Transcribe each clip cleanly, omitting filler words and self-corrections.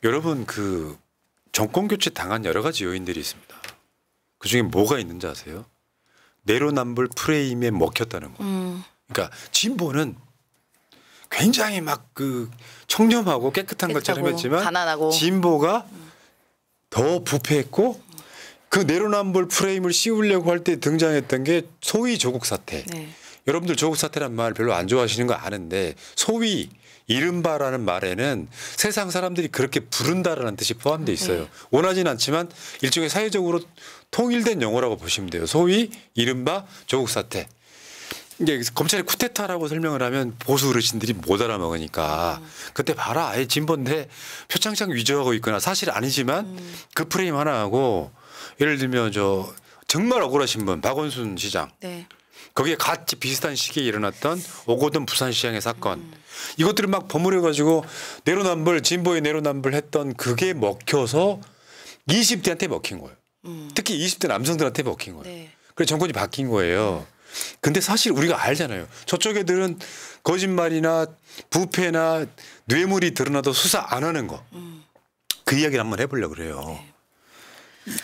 여러분 그 정권 교체 당한 여러 가지 요인들이 있습니다. 그중에 뭐가 있는지 아세요? 내로남불 프레임에 먹혔다는 거예요. 그러니까 진보는 굉장히 막 그 청렴하고 깨끗한 것처럼 했지만 가난하고. 진보가 더 부패했고 그 내로남불 프레임을 씌우려고 할 때 등장했던 게 소위 조국 사태. 네. 여러분들 조국 사태란 말 별로 안 좋아하시는 거 아는데 소위 이른바라는 말에는 세상 사람들이 그렇게 부른다라는 뜻이 포함되어 있어요. 네. 원하진 않지만 일종의 사회적으로 통일된 용어라고 보시면 돼요. 소위 이른바 조국 사태. 이게 검찰이 쿠데타라고 설명을 하면 보수 어르신들이 못 알아먹으니까 그때 봐라 아예 진보인데 표창장 위조하고 있거나 사실 아니지만 그 프레임 하나하고 예를 들면 저 정말 억울하신 분 박원순 시장 네. 거기에 같이 비슷한 시기에 일어났던 오거돈 부산시장의 사건 이것들을 막 버무려 가지고 내로남불 진보의 내로남불 했던 그게 먹혀서 20대한테 먹힌 거예요. 특히 20대 남성들한테 먹힌 거예요. 네. 그래서 정권이 바뀐 거예요. 근데 사실 우리가 알잖아요. 저쪽 애들은 거짓말이나 부패나 뇌물이 드러나도 수사 안 하는 거. 그 이야기를 한번 해보려고 그래요. 네.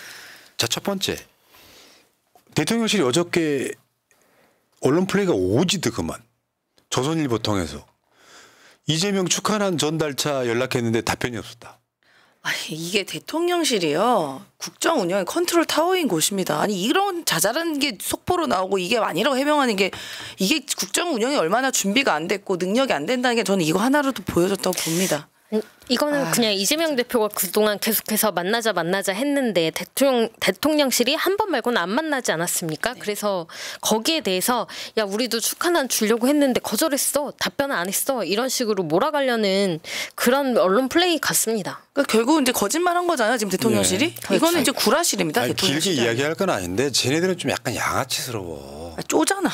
자, 첫 번째. 대통령실이 어저께 언론 플레이가 오지드그만. 조선일보 통해서. 이재명 축하난 전달차 연락했는데 답변이 없었다. 아니, 이게 대통령실이요. 국정 운영의 컨트롤 타워인 곳입니다. 아니 이런 자잘한 게 속보로 나오고 이게 아니라고 해명하는 게 이게 국정 운영이 얼마나 준비가 안 됐고 능력이 안 된다는 게 저는 이거 하나로도 보여줬다고 봅니다. 이거는 그냥 이재명 대표가 그동안 계속해서 만나자 했는데 대통령실이 한 번 말고는 안 만나지 않았습니까? 네. 그래서 거기에 대해서 야 우리도 축하난 주려고 했는데 거절했어. 답변을 안 했어. 이런 식으로 몰아가려는 그런 언론 플레이 같습니다. 그러니까 결국 이제 거짓말한 거잖아요. 지금 대통령실이. 네. 이거는 이제 구라실입니다. 아니, 대통령실이. 길게 이야기할 건 아닌데 쟤네들은 좀 약간 양아치스러워. 쪼잖아.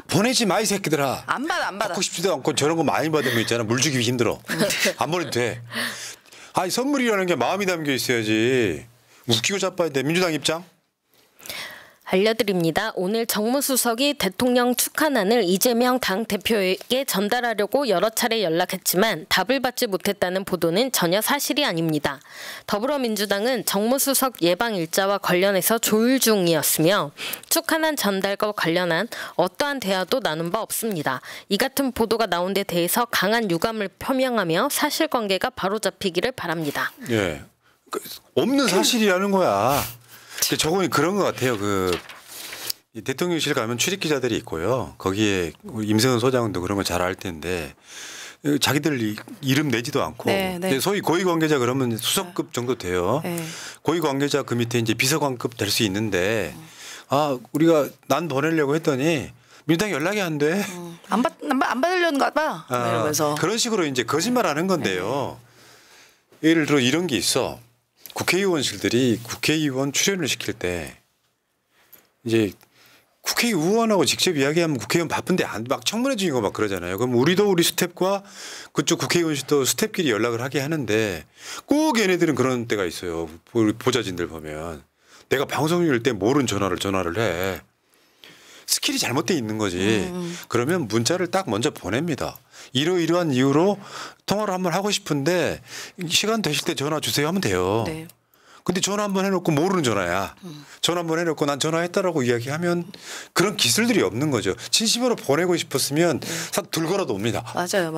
보내지 마 이 새끼들아. 안 받아. 받고 싶지도 않고 저런 거 많이 받으면 있잖아. 물 주기 힘들어. 안 보내도 돼. 아니 선물이라는 게 마음이 담겨 있어야지. 웃기고 자빠야 돼. 민주당 입장? 알려드립니다. 오늘 정무수석이 대통령 축하난을 이재명 당대표에게 전달하려고 여러 차례 연락했지만 답을 받지 못했다는 보도는 전혀 사실이 아닙니다. 더불어민주당은 정무수석 예방 일자와 관련해서 조율 중이었으며 축하난 전달과 관련한 어떠한 대화도 나눈 바 없습니다. 이 같은 보도가 나온 데 대해서 강한 유감을 표명하며 사실관계가 바로잡히기를 바랍니다. 예. 없는 사실이라는 거야. 저건 그런 것 같아요. 이 대통령실 가면 출입 기자들이 있고요. 거기에 우리 임성은 소장도 그런 거 잘 알 텐데 자기들 이름 내지도 않고 네, 네. 소위 고위 관계자 그러면 수석급 정도 돼요. 네. 고위 관계자 그 밑에 이제 비서관급 될 수 있는데 아 우리가 난 보내려고 했더니 민주당 연락이 안 돼. 안 받으려는가 봐. 이러면서. 그런 식으로 이제 거짓말하는 건데요. 예를 들어 이런 게 있어. 국회의원실들이 국회의원 출연을 시킬 때 이제 국회의원하고 직접 이야기하면 국회의원 바쁜데 막 청문회 중이고 막 그러잖아요. 그럼 우리도 우리 스텝과 그쪽 국회의원실도 스텝끼리 연락을 하게 하는데 꼭 얘네들은 그런 때가 있어요. 우리 보좌진들 보면 내가 방송일 때 모르는 전화를 해. 스킬이 잘못돼 있는 거지. 그러면 문자를 딱 먼저 보냅니다. 이러이러한 이유로 통화를 한번 하고 싶은데 시간 되실 때 전화 주세요 하면 돼요. 네. 근데 전화 한번 해놓고 모르는 전화야. 전화 한번 해놓고 난 전화했다라고 이야기하면 그런 기술들이 없는 거죠. 진심으로 보내고 싶었으면 들고라도 옵니다. 맞아요.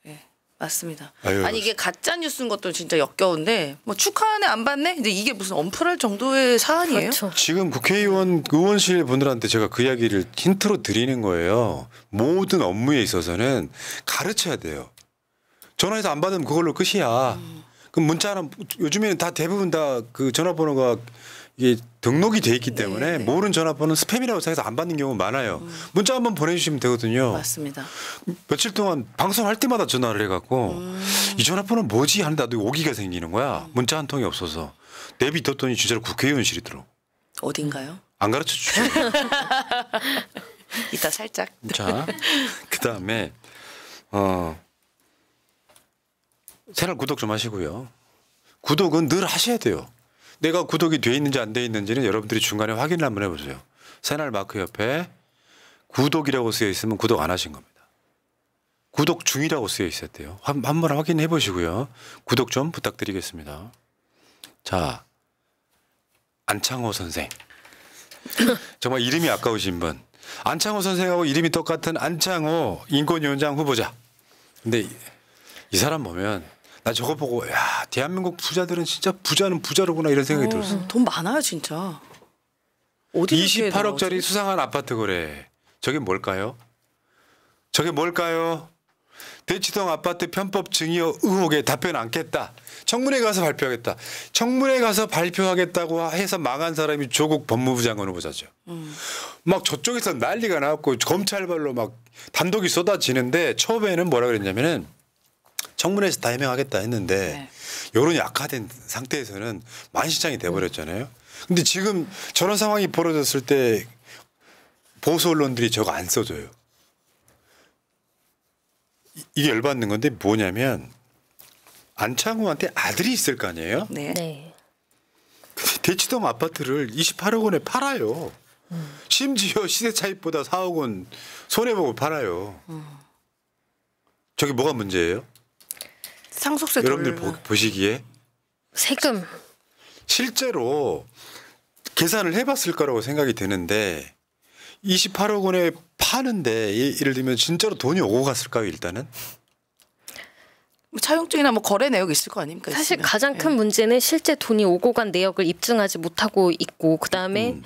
예. 맞습니다. 아유. 아니 이게 가짜 뉴스인 것도 진짜 역겨운데 뭐 축하하네 안 받네? 근데 이게 무슨 엄플할 정도의 사안이에요? 그렇죠. 지금 국회의원 의원실 분들한테 제가 그 이야기를 힌트로 드리는 거예요. 모든 업무에 있어서는 가르쳐야 돼요. 전화해서 안 받으면 그걸로 끝이야. 그럼 문자는 요즘에는 다 대부분 다 그 전화번호가 이게 등록이 돼 있기 때문에 네. 모르는 전화번호는 스팸이라고 생각해서 안 받는 경우 많아요. 문자 한번 보내주시면 되거든요. 맞습니다. 며칠 동안 방송할 때마다 전화를 해갖고 이 전화번호 뭐지 하는데 나도 오기가 생기는 거야. 문자 한 통이 없어서. 내비뒀더니 진짜로 국회의원실이더라고. 어딘가요? 안 가르쳐 주죠. 이따 살짝. 자, 그다음에 채널 구독 좀 하시고요. 구독은 늘 하셔야 돼요. 내가 구독이 돼 있는지 안 돼 있는지는 여러분들이 중간에 확인을 한번 해보세요. 채널 마크 옆에 구독이라고 쓰여 있으면 구독 안 하신 겁니다. 구독 중이라고 쓰여 있었대요. 한번 확인해 보시고요. 구독 좀 부탁드리겠습니다. 자, 안창호 선생. 정말 이름이 아까우신 분. 안창호 선생하고 이름이 똑같은 안창호 인권위원장 후보자. 근데 이 사람 보면 나 저거 보고 야 대한민국 부자들은 진짜 부자는 부자로구나 이런 생각이 들었어. 돈 많아요 진짜. 어디 28억짜리 수상한 아파트 거래. 저게 뭘까요? 저게 뭘까요? 대치동 아파트 편법 증여 의혹에 답변 않겠다. 청문회 가서 발표하겠다. 청문회 가서 발표하겠다고 해서 망한 사람이 조국 법무부 장관 후보자죠. 막 저쪽에서 난리가 났고 검찰발로 막 단독이 쏟아지는데 처음에는 뭐라 그랬냐면은 청문회에서 다 해명하겠다 했는데 여론이 악화된 상태에서는 만시장이 돼버렸잖아요. 근데 지금 저런 상황이 벌어졌을 때 보수 언론들이 저거 안 써줘요. 이게 열받는 건데 뭐냐면 안창호한테 아들이 있을 거 아니에요? 네. 네. 대치동 아파트를 28억 원에 팔아요. 심지어 시세 차익보다 4억 원 손해보고 팔아요. 저게 뭐가 문제예요? 상속세 여러분들 보시기에 세금. 실제로 계산을 해봤을 거라고 생각이 드는데 28억 원에 파는데 예를 들면 진짜로 돈이 오고 갔을까요 일단은? 차용증이나 뭐 거래 내역 있을 거 아닙니까? 사실 있으면. 가장 큰 문제는 실제 돈이 오고 간 내역을 입증하지 못하고 있고 그다음에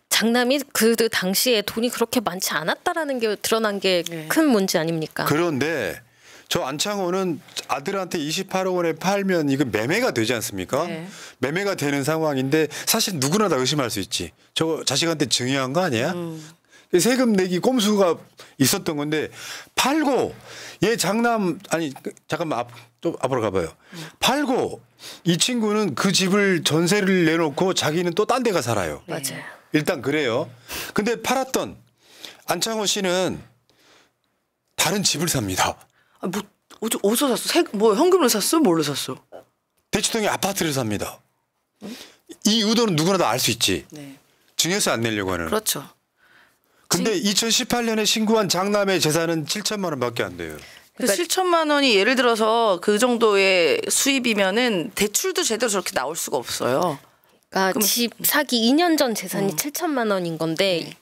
장남이 그 당시에 돈이 그렇게 많지 않았다라는 게 드러난 게 큰 문제 아닙니까? 그런데 저 안창호는 아들한테 28억 원에 팔면 이거 매매가 되지 않습니까? 네. 매매가 되는 상황인데 사실 누구나 다 의심할 수 있지. 저거 자식한테 증여한 거 아니야? 세금 내기 꼼수가 있었던 건데 팔고 얘 장남 아니 잠깐만 좀 앞으로 가봐요. 팔고 이 친구는 그 집을 전세를 내놓고 자기는 또 딴 데 가 살아요. 맞아요. 일단 그래요. 근데 팔았던 안창호 씨는 다른 집을 삽니다. 아, 뭐 어디서 샀어? 뭐 현금으로 샀어? 뭘로 샀어? 대치동에 아파트를 삽니다. 이 의도는 누구나 다 알 수 있지. 네. 증여세 안 내려고 하는. 그렇죠. 근데 2018년에 신고한 장남의 재산은 7천만 원밖에 안 돼요. 그 7천만 원이 예를 들어서 그 정도의 수입이면은 대출도 제대로 저렇게 나올 수가 없어요. 그러니까 집 사기 2년 전 재산이 7천만 원인 건데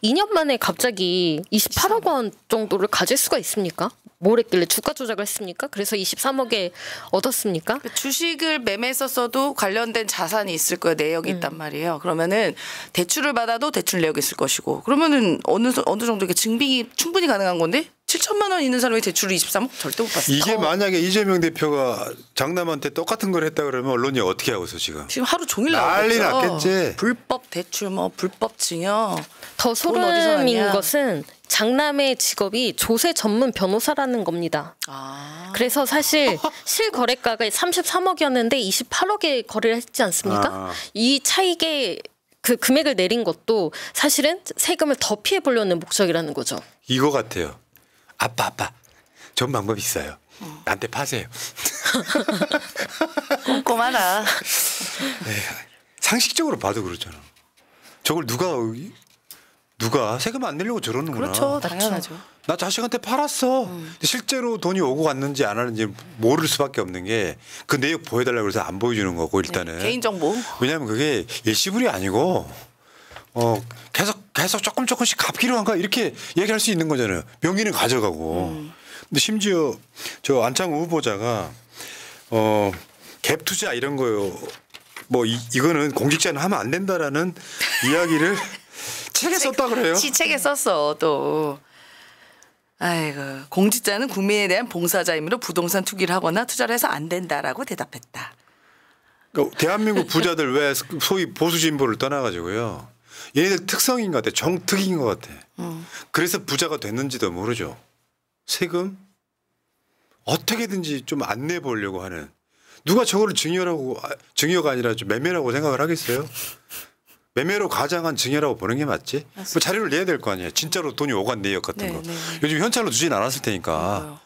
2년 만에 갑자기 28억 원 정도를 가질 수가 있습니까? 뭘 했길래 주가 조작을 했습니까? 그래서 23억에 얻었습니까? 그 주식을 매매했었어도 관련된 자산이 있을 거예요. 내역이 있단 말이에요. 그러면은 대출을 받아도 대출 내역이 있을 것이고 그러면은 어느 정도 이렇게 증빙이 충분히 가능한 건데 7천만 원 있는 사람이 대출을 23억 절대 못 받습니다. 이게 만약에 이재명 대표가 장남한테 똑같은 걸 했다 그러면 언론이 어떻게 하고 있어 지금? 지금 하루 종일 난리 나오겠죠. 났겠지. 불법 대출 뭐 불법 증여. 더 돈 어디서 소름인 났냐? 것은 장남의 직업이 조세 전문 변호사라는 겁니다. 아. 그래서 사실 실거래가가 33억이었는데 28억에 거래를 했지 않습니까? 아. 이 차익의 그 금액을 내린 것도 사실은 세금을 더 피해 보려는 목적이라는 거죠. 이거 같아요. 아빠 좋은 방법 있어요. 나한테 파세요. 꼼꼼하다. 상식적으로 봐도 그렇잖아. 저걸 누가 세금 안 내려고 저러는구나. 그렇죠. 당연하죠. 나 자식한테 팔았어. 근데 실제로 돈이 오고 갔는지 안 왔는지 모를 수밖에 없는 게 그 내역 보여달라고 그래서 안 보여주는 거고 일단은. 개인정보. 왜냐하면 그게 일시불이 아니고 계속 조금씩 갚기로 한 거야 이렇게 얘기할 수 있는 거잖아요. 명의는 가져가고. 근데 심지어 저 안창호 후보자가 갭 투자 이런 거요. 뭐 이거는 공직자는 하면 안 된다라는 이야기를 책에 썼다 그래요. 책에 썼어 또. 아이고 공직자는 국민에 대한 봉사자이므로 부동산 투기를 하거나 투자를 해서 안 된다라고 대답했다. 그러니까 대한민국 부자들 왜 소위 보수 진보를 떠나가지고요. 얘네들 특성인 것 같아. 정특인 것 같아. 그래서 부자가 됐는지도 모르죠. 세금 어떻게든지 좀 안 내보려고 하는. 누가 저거를 증여가 아니라 좀 매매라고 생각을 하겠어요? 매매로 가장한 증여라고 보는 게 맞지? 뭐 자료를 내야 될 거 아니에요. 진짜로 돈이 오간 내역 같은 거. 요즘 현찰로 주진 않았을 테니까.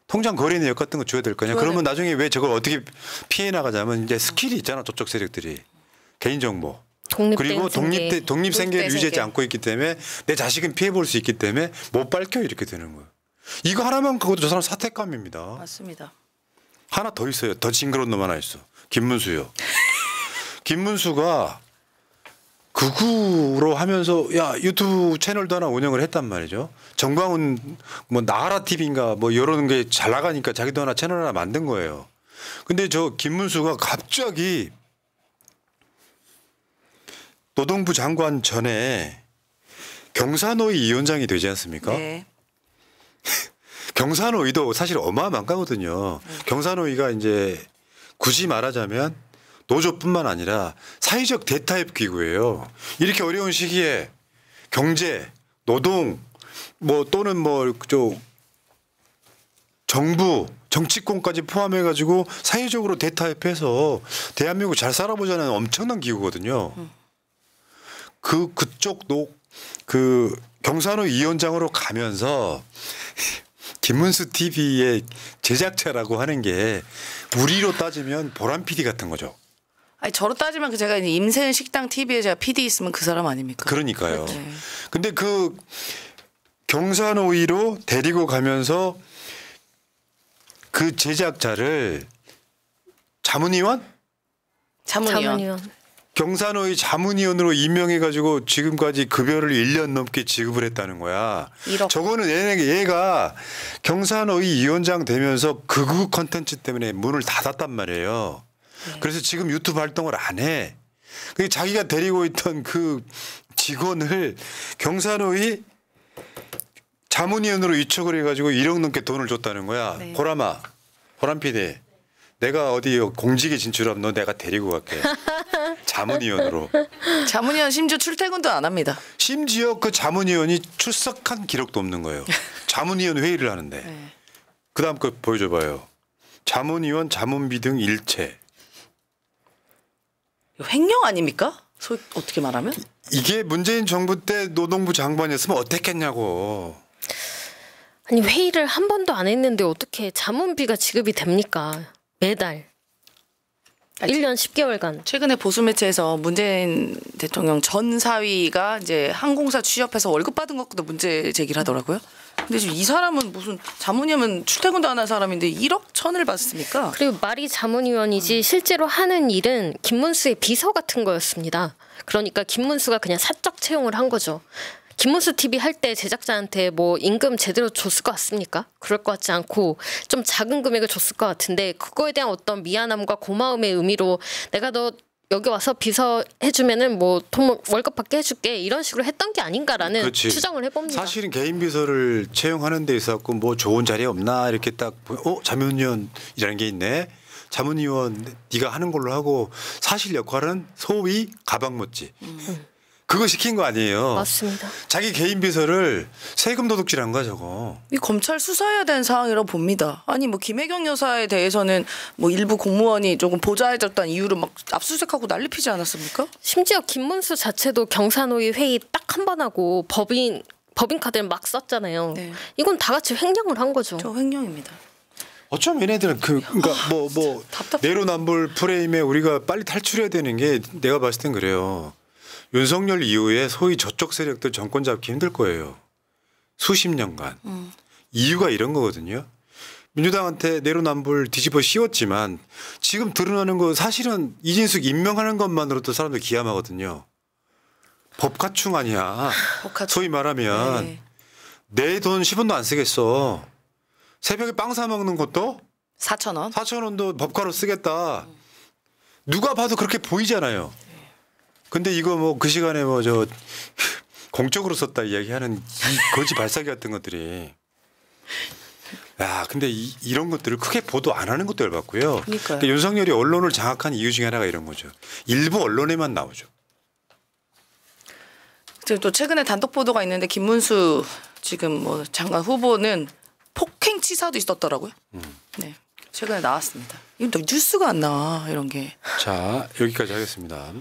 통장 거래 내역 같은 거 줘야 될 거 아니야. 그러면 나중에 왜 저걸 어떻게 피해 나가자면 이제 스킬이 있잖아. 저쪽 세력들이. 개인정보. 그리고 독립생계를 유지하지 않고 있기 때문에 내 자식은 피해 볼 수 있기 때문에 못 밝혀 이렇게 되는 거예요. 이거 하나만 갖고도 저 사람 사택감입니다. 맞습니다. 하나 더 있어요. 더 징그러운 놈 하나 있어. 김문수요. 김문수가 극우로 하면서 야 유튜브 채널도 하나 운영을 했단 말이죠. 정광훈 뭐 나가라 TV인가 뭐 이런 게 잘 나가니까 자기도 하나 채널 하나 만든 거예요. 근데 저 김문수가 갑자기 노동부 장관 전에 경사노위 위원장이 되지 않습니까? 네. 경사노위도 사실 어마어마한 거거든요. 경사노위가 이제 굳이 말하자면 노조뿐만 아니라 사회적 대타협 기구예요. 이렇게 어려운 시기에 경제, 노동, 뭐 또는 뭐 정부, 정치권까지 포함해가지고 사회적으로 대타협해서 대한민국 잘 살아보자는 엄청난 기구거든요. 그쪽 경사노위 위원장으로 가면서 김문수 TV의 제작자라고 하는 게 우리로 따지면 보람 PD 같은 거죠. 아니 저로 따지면 그 제가 임세은 식당 TV에 제가 PD 있으면 그 사람 아닙니까? 그러니까요. 네. 근데 그 경사노위로 데리고 가면서 그 제작자를 자문위원? 자문위원. 경사노위 자문위원으로 임명해가지고 지금까지 급여를 1년 넘게 지급을 했다는 거야. 1억. 저거는 얘가 경사노위 위원장 되면서 극우 컨텐츠 때문에 문을 닫았단 말이에요. 네. 그래서 지금 유튜브 활동을 안 해. 그 자기가 데리고 있던 그 직원을 경사노위 자문위원으로 위촉을 해가지고 1억 넘게 돈을 줬다는 거야. 네. 보람 PD. 내가 어디 공직에 진출하면 너 내가 데리고 갈게. 자문위원으로. 자문위원 심지어 출퇴근도 안 합니다. 심지어 그 자문위원이 출석한 기록도 없는 거예요. 자문위원 회의를 하는데. 네. 그다음 거 보여줘봐요. 자문위원 자문비 등 일체. 횡령 아닙니까? 어떻게 말하면? 이게 문재인 정부 때 노동부 장관이었으면 어땠겠냐고. 아니 회의를 한 번도 안 했는데 어떻게 자문비가 지급이 됩니까? 매달. 1년 10개월간. 최근에 보수 매체에서 문재인 대통령 전 사위가 이제 항공사 취업해서 월급 받은 것도 문제 제기를 하더라고요. 근데 지금 이 사람은 무슨 자문위원 출퇴근도 안 한 사람인데 1억 1천을 받습니까? 그리고 말이 자문위원이지 실제로 하는 일은 김문수의 비서 같은 거였습니다. 그러니까 김문수가 그냥 사적 채용을 한 거죠. 김문수 TV 할 때 제작자한테 뭐 임금 제대로 줬을 것 같습니까? 그럴 것 같지 않고 좀 작은 금액을 줬을 것 같은데 그거에 대한 어떤 미안함과 고마움의 의미로 내가 너 여기 와서 비서 해주면은 뭐 돈 월급 받게 해줄게 이런 식으로 했던 게 아닌가라는 그렇지. 추정을 해봅니다. 사실은 개인 비서를 채용하는 데 있어서 뭐 좋은 자리 없나 이렇게 딱 자문위원이라는 게 있네. 자문위원 네가 하는 걸로 하고 사실 역할은 소위 가방 못지. 그거 시킨 거 아니에요. 맞습니다. 자기 개인 비서를 세금 도둑질한 거야 저거. 이 검찰 수사해야 되는 상황이라고 봅니다. 아니 뭐 김혜경 여사에 대해서는 뭐 일부 공무원이 조금 보좌해줬다는 이유로 막 압수수색하고 난리 피지 않았습니까? 심지어 김문수 자체도 경사노위 회의 딱 한 번 하고 법인 카드를 막 썼잖아요. 네. 이건 다 같이 횡령을 한 거죠. 저 횡령입니다. 어쩜 얘네들은 그러니까 뭐 답답해. 내로남불 프레임에 우리가 빨리 탈출해야 되는 게 내가 봤을 땐 그래요. 윤석열 이후에 소위 저쪽 세력들 정권 잡기 힘들 거예요. 수십 년간. 이유가 이런 거거든요. 민주당한테 내로남불 뒤집어 씌웠지만 지금 드러나는 거 사실은 이진숙 임명하는 것만으로도 사람들 기함하거든요. 법가충 아니야. 법가충. 소위 말하면 네. 내 돈 10원도 안 쓰겠어. 새벽에 빵 사 먹는 것도 4,000원. 4,000원도 법가로 쓰겠다. 누가 봐도 그렇게 보이잖아요. 근데 이거 뭐 그 시간에 뭐 저 공적으로 썼다 이야기하는 이 거지 발사기 같은 것들이. 야, 근데 이런 것들을 크게 보도 안 하는 것도 열받고요. 그러니까 윤석열이 언론을 장악한 이유 중에 하나가 이런 거죠. 일부 언론에만 나오죠. 지금 또 최근에 단독 보도가 있는데 김문수 지금 뭐 장관 후보는 폭행 치사도 있었더라고요. 네, 최근에 나왔습니다. 이거 뉴스가 안 나와 이런 게. 자, 여기까지 하겠습니다.